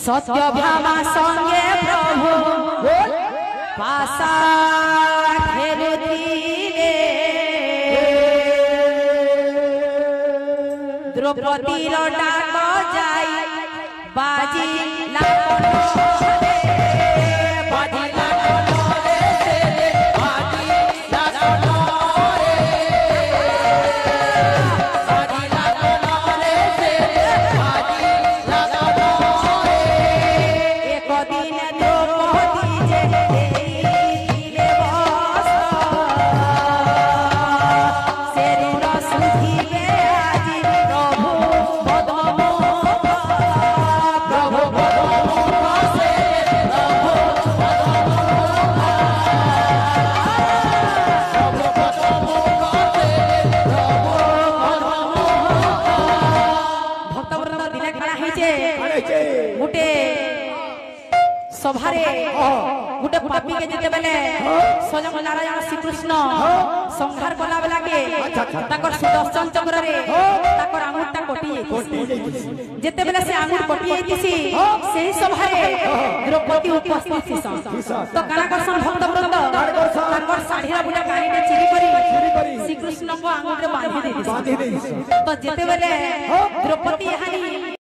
सत्यभामा संगे प्रभु पासा खेलुथिले द्रौपदी डाक जाई बाजी गुटे सभारे गुटे पापी के जेते बेले स्वयं नारायण श्रीकृष्ण संहार कला बेला के ताकर सुदर्शन चक्र रे ताकर आंगुरटा कटि जेते बेले से आंगुर कटि आइतिसी सेही सभारे द्रौपदी उपस्थित छिसन तो काना करसन भक्त वृंद ताकर साढ़ीरा बुला कानीटे चिरी करी श्रीकृष्ण को आंगुर रे बांधी देइछि तो जेते बेले द्रौपदी हानी